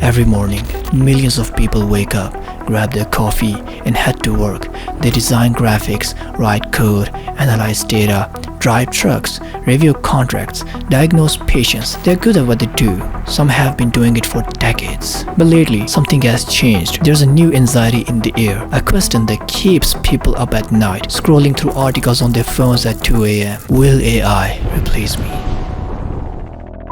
Every morning, millions of people wake up, grab their coffee, and head to work. They design graphics, write code, analyze data, drive trucks, review contracts, diagnose patients. They're good at what they do. Some have been doing it for decades. But lately, something has changed. There's a new anxiety in the air, a question that keeps people up at night, scrolling through articles on their phones at 2 a.m. Will AI replace me?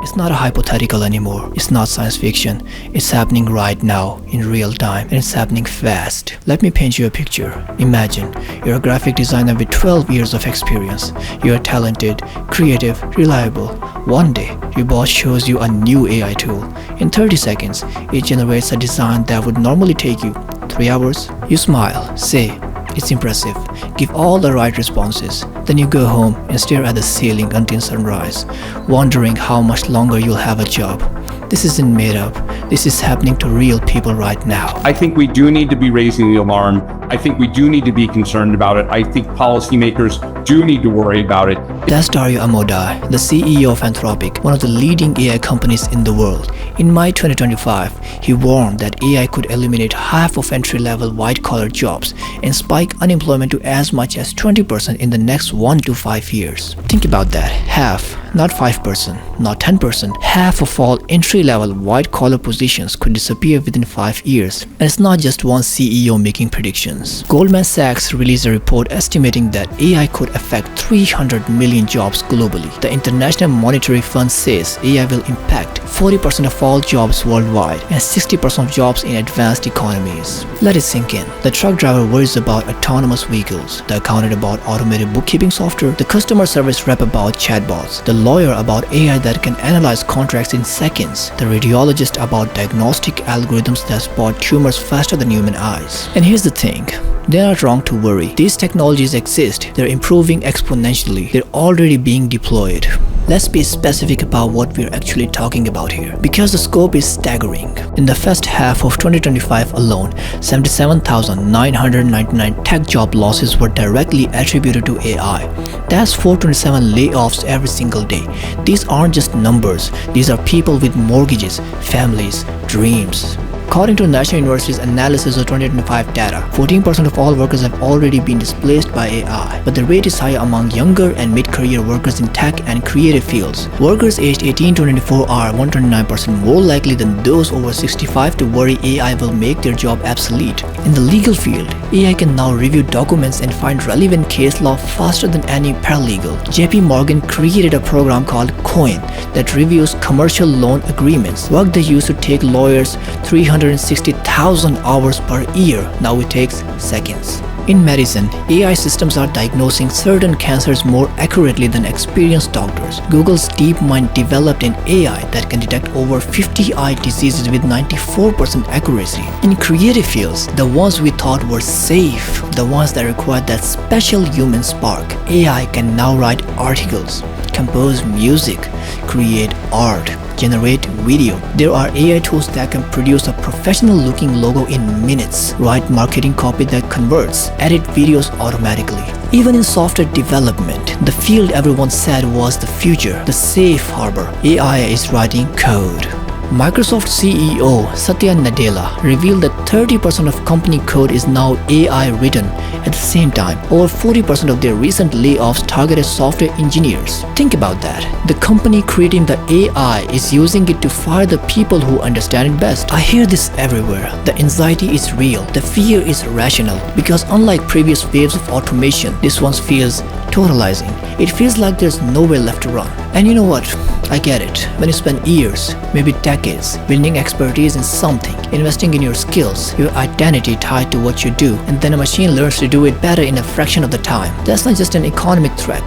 It's not a hypothetical anymore. It's not science fiction. It's happening right now, in real time, and it's happening fast. Let me paint you a picture. Imagine you're a graphic designer with 12 years of experience. You're talented, creative, reliable. One day, your boss shows you a new AI tool. In 30 seconds, it generates a design that would normally take you 3 hours. You smile, say, "It's impressive," give all the right responses. Then you go home and stare at the ceiling until sunrise, wondering how much longer you'll have a job. This isn't made up. This is happening to real people right now. I think we do need to be raising the alarm. I think we do need to be concerned about it. I think policymakers do need to worry about it. That's Dario Amodei, the CEO of Anthropic, one of the leading AI companies in the world. In May 2025, he warned that AI could eliminate half of entry-level white-collar jobs and spike unemployment to as much as 20% in the next 1 to 5 years. Think about that. Half, not 5%, not 10%. Half of all entry-level white-collar positions could disappear within 5 years. And it's not just one CEO making predictions. Goldman Sachs released a report estimating that AI could affect 300 million jobs globally. The International Monetary Fund says AI will impact 40% of all jobs worldwide and 60% of jobs in advanced economies. Let it sink in. The truck driver worries about autonomous vehicles, the accountant about automated bookkeeping software, the customer service rep about chatbots, the lawyer about AI that can analyze contracts in seconds, the radiologist about diagnostic algorithms that spot tumors faster than human eyes. And here's the thing. They're not wrong to worry. These technologies exist. They're improving exponentially. They're already being deployed. Let's be specific about what we're actually talking about here, because the scope is staggering. In the first half of 2025 alone, 77,999 tech job losses were directly attributed to AI. That's 427 layoffs every single day. These aren't just numbers. These are people with mortgages, families, dreams. According to National University's analysis of 2025 data, 14% of all workers have already been displaced by AI, but the rate is higher among younger and mid-career workers in tech and creative fields. Workers aged 18 to 24 are 129% more likely than those over 65 to worry AI will make their job obsolete. In the legal field, AI can now review documents and find relevant case law faster than any paralegal. JP Morgan created a program called Coin that reviews commercial loan agreements. Work they used to take lawyers 360,000 hours per year. Now it takes seconds. In medicine, AI systems are diagnosing certain cancers more accurately than experienced doctors. Google's DeepMind developed an AI that can detect over 50 eye diseases with 94% accuracy. In creative fields, the ones we thought were safe, the ones that required that special human spark, AI can now write articles, compose music, create art, generate video. There are AI tools that can produce a professional-looking logo in minutes, write marketing copy that converts, edit videos automatically. Even in software development, the field everyone said was the future, the safe harbor, AI is writing code. Microsoft CEO Satya Nadella revealed that 30% of company code is now AI written. At the same time, over 40% of their recent layoffs targeted software engineers. Think about that. The company creating the AI is using it to fire the people who understand it best. I hear this everywhere. The anxiety is real. The fear is rational. Because unlike previous waves of automation, this one feels totalizing. It feels like there's nowhere left to run. And you know what? I get it. When you spend years, maybe decades, building expertise in something, investing in your skills, your identity tied to what you do, and then a machine learns to do it better in a fraction of the time, that's not just an economic threat.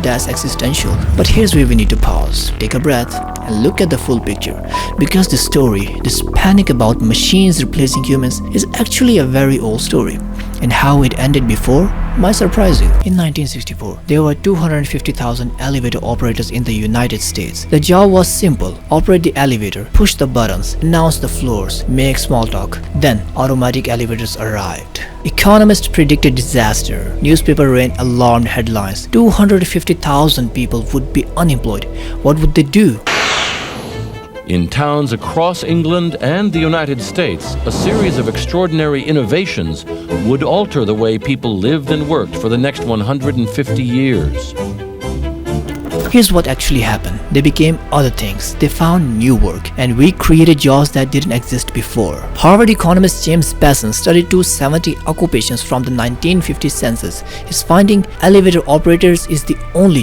That's existential. But here's where we need to pause, take a breath, and look at the full picture. Because this story, this panic about machines replacing humans, is actually a very old story. And how it ended before might surprise you. In 1964, there were 250,000 elevator operators in the United States. The job was simple: operate the elevator, push the buttons, announce the floors, make small talk. Then automatic elevators arrived. Economists predicted disaster. Newspaper ran alarmed headlines. 250,000 people would be unemployed. What would they do? In towns across England and the United States, a series of extraordinary innovations would alter the way people lived and worked for the next 150 years. Here's what actually happened. They became other things. They found new work, and we created jobs that didn't exist before. Harvard economist James Basson studied 270 occupations from the 1950 census. His finding: elevator operators is the only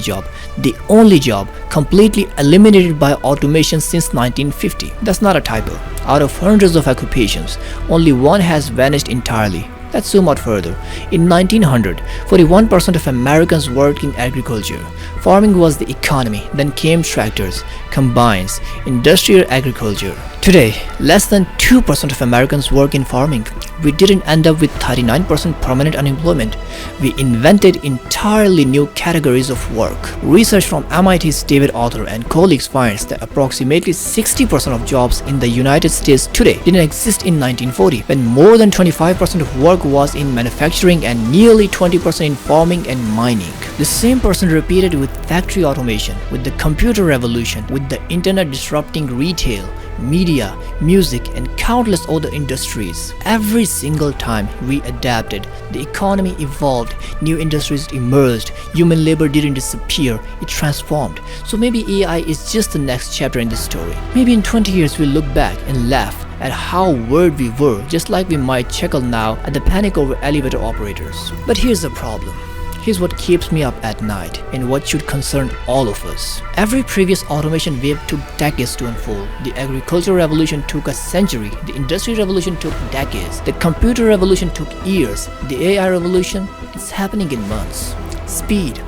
job completely eliminated by automation since 1950. That's not a typo. Out of hundreds of occupations, only one has vanished entirely. Let's zoom out further. In 1900, 41% of Americans worked in agriculture. Farming was the economy. Then came tractors, combines, industrial agriculture. Today, less than 2% of Americans work in farming. We didn't end up with 39% permanent unemployment. We invented entirely new categories of work. Research from MIT's David Author and colleagues finds that approximately 60% of jobs in the United States today didn't exist in 1940, when more than 25% of work was in manufacturing and nearly 20% in farming and mining. The same person repeated with factory automation, with the computer revolution, with the internet disrupting retail, media, music, and countless other industries. Every single time we adapted, the economy evolved, new industries emerged, human labor didn't disappear, it transformed. So maybe AI is just the next chapter in this story. Maybe in 20 years we'll look back and laugh at how weird we were, just like we might chuckle now at the panic over elevator operators. But here's the problem. Here's what keeps me up at night and what should concern all of us. Every previous automation wave took decades to unfold. The agricultural revolution took a century. The industrial revolution took decades. The computer revolution took years. The AI revolution, it's happening in months. Speed,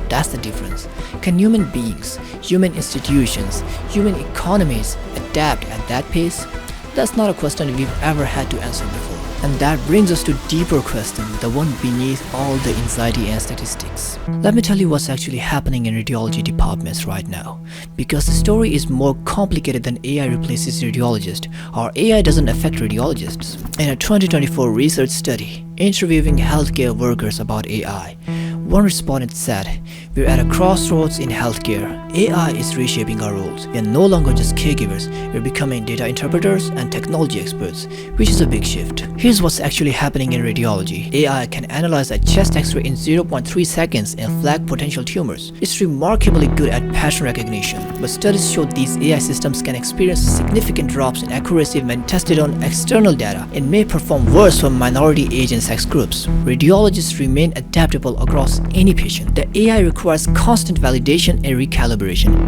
that's the difference. Can human beings, human institutions, human economies adapt at that pace? That's not a question we've ever had to answer before. And that brings us to deeper question, the one beneath all the anxiety and statistics. Let me tell you what's actually happening in radiology departments right now. Because the story is more complicated than AI replaces radiologists, or AI doesn't affect radiologists. In a 2024 research study interviewing healthcare workers about AI, one respondent said, "We're at a crossroads in healthcare. AI is reshaping our roles. We are no longer just caregivers. We're becoming data interpreters and technology experts," which is a big shift. Here's what's actually happening in radiology. AI can analyze a chest x-ray in 0.3 seconds and flag potential tumors. It's remarkably good at pattern recognition, but studies show these AI systems can experience significant drops in accuracy when tested on external data and may perform worse for minority age and sex groups. Radiologists remain adaptable across any patient. The AI requires constant validation and recalibration.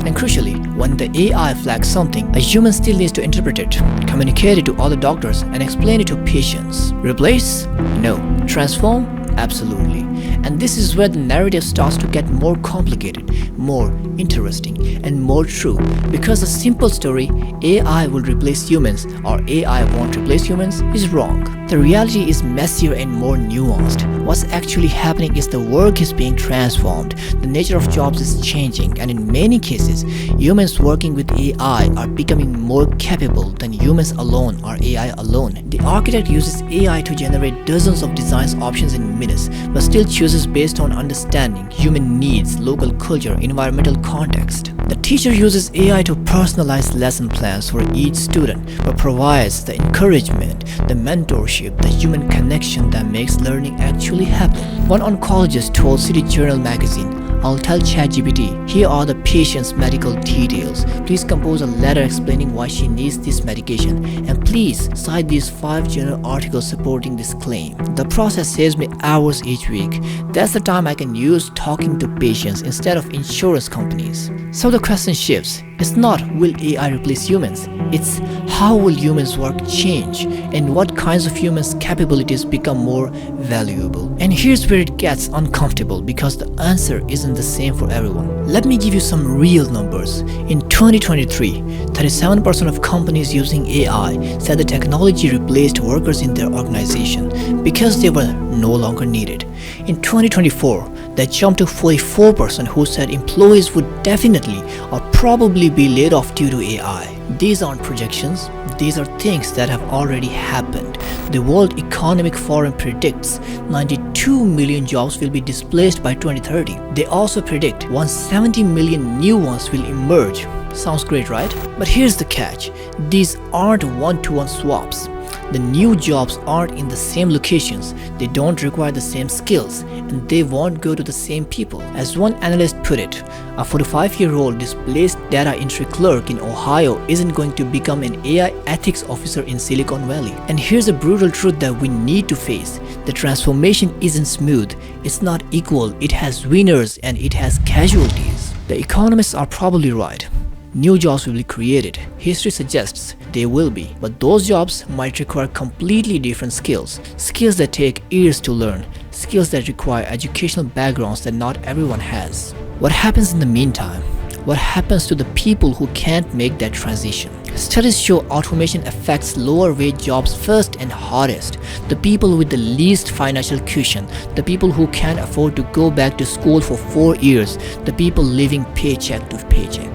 And crucially, when the AI flags something, a human still needs to interpret it, communicate it to other doctors, and explain it to patients. Replace? No. Transform? Absolutely. And this is where the narrative starts to get more complicated, more interesting, and more true. Because a simple story, AI will replace humans or AI won't replace humans, is wrong. The reality is messier and more nuanced. What's actually happening is the work is being transformed, the nature of jobs is changing, and in many cases, humans working with AI are becoming more capable than humans alone or AI alone. The architect uses AI to generate dozens of design options in minutes, but still chooses based on understanding human needs, local culture, environmental context. The teacher uses AI to personalize lesson plans for each student, but provides the encouragement, the mentorship, the human connection that makes learning actually happen. One oncologist told City Journal magazine, "I'll tell ChatGPT, here are the patient's medical details. Please compose a letter explaining why she needs this medication, and please cite these 5 journal articles supporting this claim." The process saves me hours each week. That's the time I can use talking to patients instead of insurance companies. So the question shifts. It's not will AI replace humans, it's how will humans' work change and what kinds of humans' capabilities become more valuable. And here's where it gets uncomfortable because the answer isn't the same for everyone. Let me give you some real numbers. In 2023, 37% of companies using AI said the technology replaced workers in their organization because they were no longer needed. In 2024, that jumped to 44% who said employees would definitely or probably be laid off due to AI. These aren't projections, these are things that have already happened. The World Economic Forum predicts 92 million jobs will be displaced by 2030. They also predict 170 million new ones will emerge. Sounds great, right? But here's the catch. These aren't one-to-one swaps. The new jobs aren't in the same locations, they don't require the same skills, and they won't go to the same people. As one analyst put it, a 45-year-old displaced data entry clerk in Ohio isn't going to become an AI ethics officer in Silicon Valley. And here's a brutal truth that we need to face. The transformation isn't smooth, it's not equal, it has winners and it has casualties. The economists are probably right. New jobs will be created. History suggests they will be, but those jobs might require completely different skills. Skills that take years to learn. Skills that require educational backgrounds that not everyone has. What happens in the meantime? What happens to the people who can't make that transition? Studies show automation affects lower wage jobs first and hardest. The people with the least financial cushion, the people who can't afford to go back to school for 4 years, the people living paycheck to paycheck.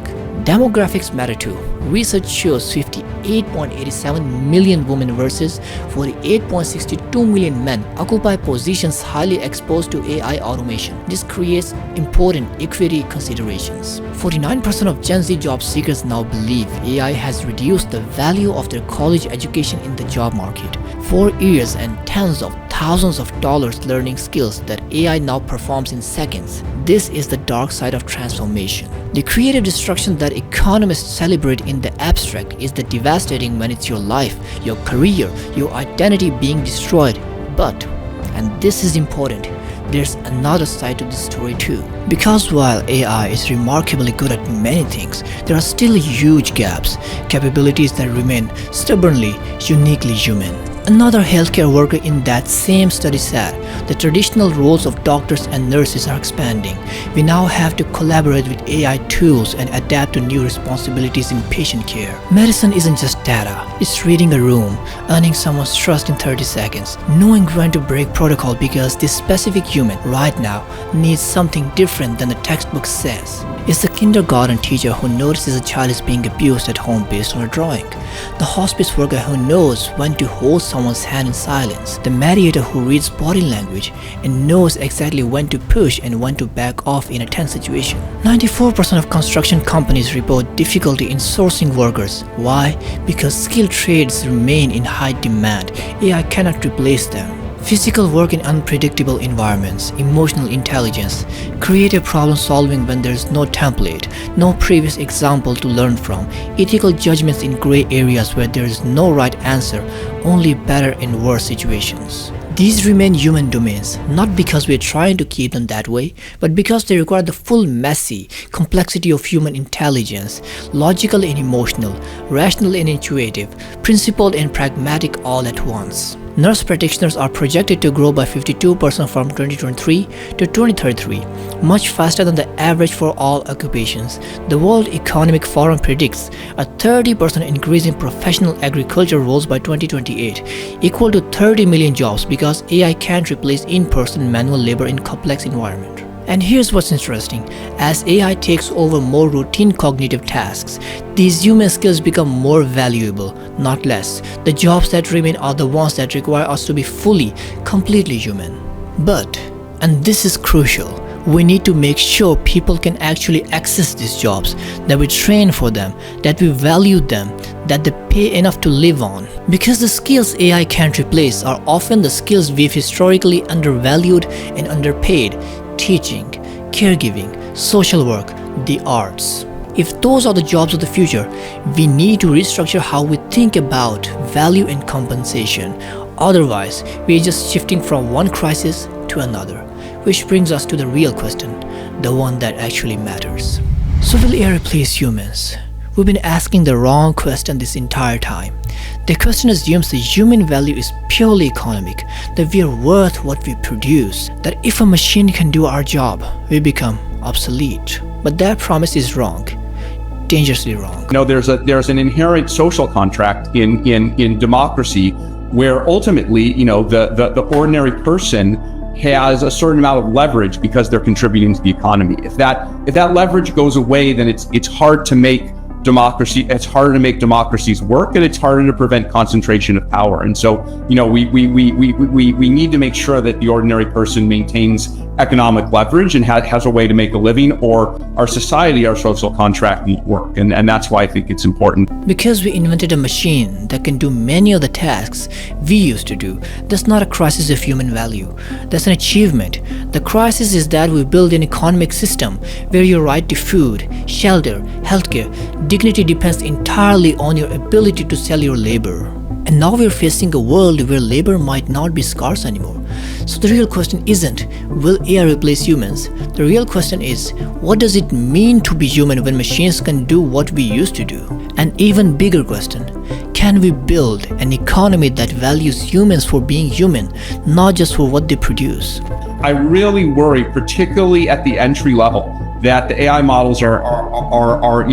Demographics matter too. Research shows 58.87 million women versus 48.62 million men occupy positions highly exposed to AI automation. This creates important equity considerations. 49% of Gen Z job seekers now believe AI has reduced the value of their college education in the job market. 4 years and tens of thousands of dollars learning skills that AI now performs in seconds. This is the dark side of transformation. The creative destruction that economists celebrate in the abstract is the devastating when it's your life, your career, your identity being destroyed. But, and this is important, there's another side to this story too. Because while AI is remarkably good at many things, there are still huge gaps, capabilities that remain stubbornly, uniquely human. Another healthcare worker in that same study said, the traditional roles of doctors and nurses are expanding. We now have to collaborate with AI tools and adapt to new responsibilities in patient care. Medicine isn't just data, it's reading a room, earning someone's trust in 30 seconds, knowing when to break protocol because this specific human right now needs something different than the textbook says. It's the kindergarten teacher who notices a child is being abused at home based on a drawing. The hospice worker who knows when to hold someone's hand in silence. The mediator who reads body language and knows exactly when to push and when to back off in a tense situation. 94% of construction companies report difficulty in sourcing workers. Why? Because skilled trades remain in high demand. AI cannot replace them. Physical work in unpredictable environments, emotional intelligence, creative problem solving when there's no template, no previous example to learn from, ethical judgments in gray areas where there is no right answer, only better and worse situations. These remain human domains, not because we're trying to keep them that way, but because they require the full messy complexity of human intelligence, logical and emotional, rational and intuitive, principled and pragmatic all at once. Nurse practitioners are projected to grow by 52% from 2023 to 2033, much faster than the average for all occupations. The World Economic Forum predicts a 30% increase in professional agriculture roles by 2028, equal to 30 million jobs because AI can't replace in-person manual labor in complex environment. And here's what's interesting, as AI takes over more routine cognitive tasks, these human skills become more valuable, not less. The jobs that remain are the ones that require us to be fully, completely human. But, and this is crucial, we need to make sure people can actually access these jobs, that we train for them, that we value them, that they pay enough to live on. Because the skills AI can't replace are often the skills we've historically undervalued and underpaid: teaching, caregiving, social work, the arts. If those are the jobs of the future, we need to restructure how we think about value and compensation. Otherwise, we're just shifting from one crisis to another. Which brings us to the real question, the one that actually matters. So will AI replace humans? We've been asking the wrong question this entire time. The question assumes the human value is purely economic, that we are worth what we produce, that if a machine can do our job, we become obsolete. But that promise is wrong, dangerously wrong. You know, there's an inherent social contract in democracy where ultimately, you know, the ordinary person has a certain amount of leverage because they're contributing to the economy. If that leverage goes away, then it's hard to make democracy, it's harder to make democracies work, and it's harder to prevent concentration of power. And so, we need to make sure that the ordinary person maintains economic leverage and has a way to make a living, or our society, our social contract won't work. And that's why I think it's important. Because we invented a machine that can do many of the tasks we used to do, that's not a crisis of human value. That's an achievement. The crisis is that we build an economic system where your right to food, shelter, healthcare, dignity depends entirely on your ability to sell your labor. And now we're facing a world where labor might not be scarce anymore. So the real question isn't, will AI replace humans? The real question is, what does it mean to be human when machines can do what we used to do? An even bigger question, can we build an economy that values humans for being human, not just for what they produce? I really worry, particularly at the entry level, that the AI models are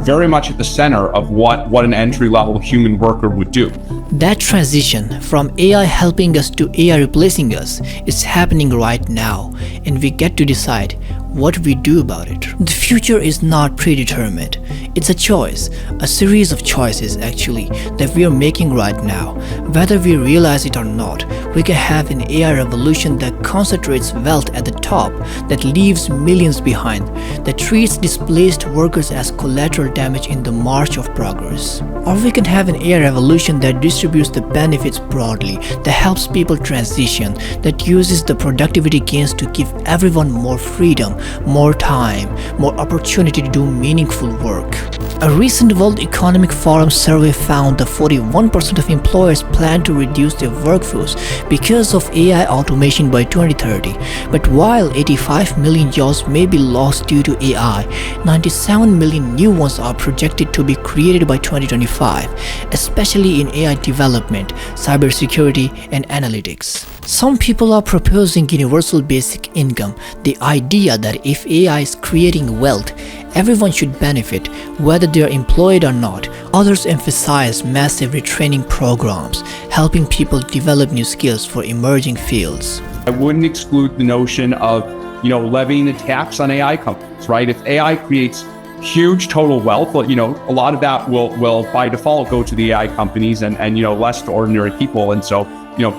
very much at the center of what an entry-level human worker would do. That transition from AI helping us to AI replacing us is happening right now, and we get to decide what we do about it. The future is not predetermined. It's a choice, a series of choices actually, that we are making right now. Whether we realize it or not, we can have an AI revolution that concentrates wealth at the top, that leaves millions behind, that treats displaced workers as collateral damage in the march of progress. Or we can have an AI revolution that distributes the benefits broadly, that helps people transition, that uses the productivity gains to give everyone more freedom, more time, more opportunity to do meaningful work. A recent World Economic Forum survey found that 41% of employers plan to reduce their workforce because of AI automation by 2030. But while 85 million jobs may be lost due to AI, 97 million new ones are projected to be created by 2025, especially in AI development, cybersecurity, and analytics. Some people are proposing universal basic income, the idea that if AI is creating wealth, everyone should benefit, whether they are employed or not. Others emphasize massive retraining programs, helping people develop new skills for emerging fields. I wouldn't exclude the notion of, levying a tax on AI companies, right? If AI creates huge total wealth, a lot of that will by default go to the AI companies and less to ordinary people. And so,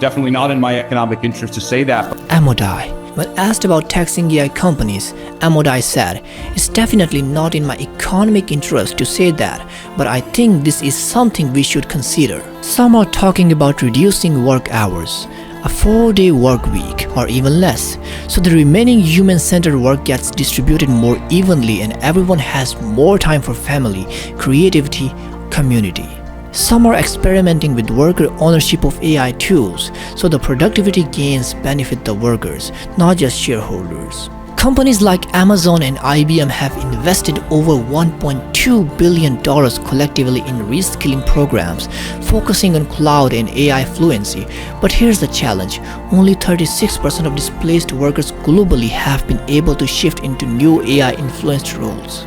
definitely not in my economic interest to say that. Amodai. When asked about taxing AI companies, Amodai said, "It's definitely not in my economic interest to say that, but I think this is something we should consider." Some are talking about reducing work hours, a 4-day work week, or even less, so the remaining human-centered work gets distributed more evenly and everyone has more time for family, creativity, community. Some are experimenting with worker ownership of AI tools, so the productivity gains benefit the workers, not just shareholders. Companies like Amazon and IBM have invested over $1.2 billion collectively in reskilling programs, focusing on cloud and AI fluency. But here's the challenge, only 36% of displaced workers globally have been able to shift into new AI-influenced roles.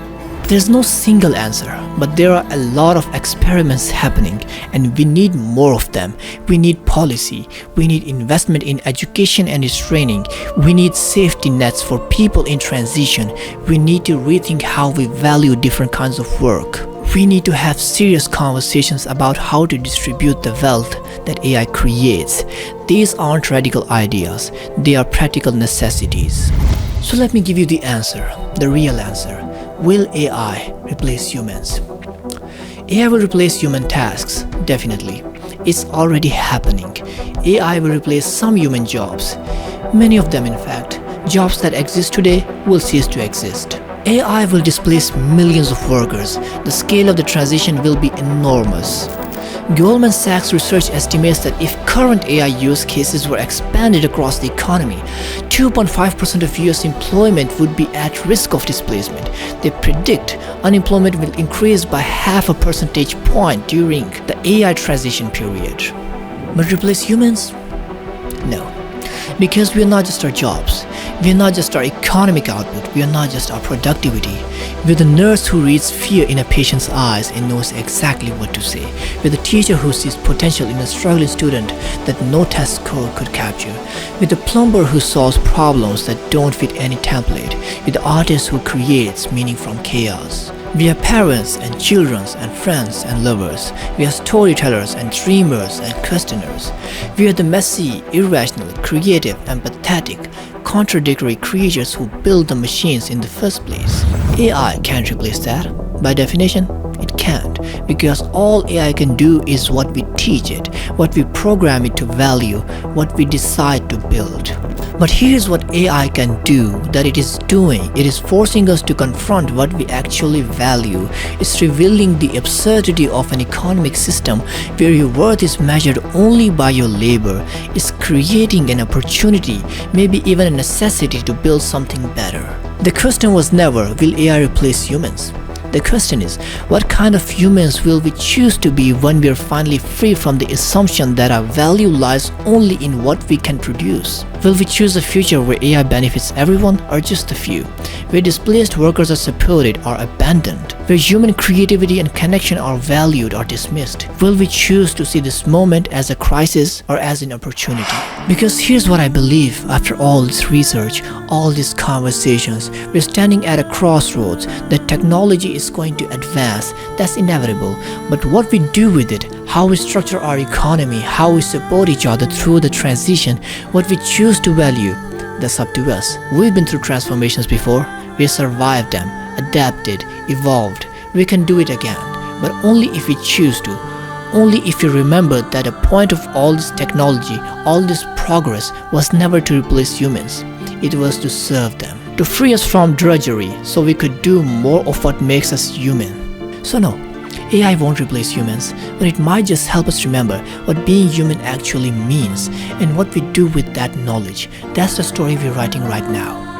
There's no single answer, but there are a lot of experiments happening, and we need more of them. We need policy, we need investment in education and its training, we need safety nets for people in transition, we need to rethink how we value different kinds of work. We need to have serious conversations about how to distribute the wealth that AI creates. These aren't radical ideas, they are practical necessities. So let me give you the answer, the real answer. Will AI replace humans? AI will replace human tasks, definitely. It's already happening. AI will replace some human jobs. Many of them, in fact. Jobs that exist today will cease to exist. AI will displace millions of workers. The scale of the transition will be enormous. Goldman Sachs research estimates that if current AI use cases were expanded across the economy, 2.5% of US employment would be at risk of displacement. They predict unemployment will increase by 0.5 percentage point during the AI transition period. But replace humans? No. Because we are not just our jobs, we are not just our economic output, we are not just our productivity. We are the nurse who reads fear in a patient's eyes and knows exactly what to say. We are the teacher who sees potential in a struggling student that no test score could capture. We are the plumber who solves problems that don't fit any template. We are the artist who creates meaning from chaos. We are parents and children and friends and lovers. We are storytellers and dreamers and questioners. We are the messy, irrational, creative, empathetic, contradictory creatures who build the machines in the first place. AI can't replace that. By definition, it can't, because all AI can do is what we teach it, what we program it to value, what we decide to build. But here's what AI can do that it is doing. It is forcing us to confront what we actually value. It's revealing the absurdity of an economic system where your worth is measured only by your labor. It's creating an opportunity, maybe even a necessity to build something better. The question was never, will AI replace humans? The question is, what kind of humans will we choose to be when we are finally free from the assumption that our value lies only in what we can produce? Will we choose a future where AI benefits everyone or just a few? Where displaced workers are supported or abandoned? Where human creativity and connection are valued or dismissed? Will we choose to see this moment as a crisis or as an opportunity? Because here's what I believe after all this research, all these conversations, we're standing at a crossroads. That technology is going to advance, that's inevitable. But what we do with it, how we structure our economy, how we support each other through the transition, what we choose to value, that's up to us. We've been through transformations before. We survived them, adapted, evolved. We can do it again, but only if we choose to. Only if you remember that the point of all this technology, all this progress was never to replace humans. It was to serve them, to free us from drudgery so we could do more of what makes us human. So no, AI won't replace humans, but it might just help us remember what being human actually means and what we do with that knowledge. That's the story we're writing right now.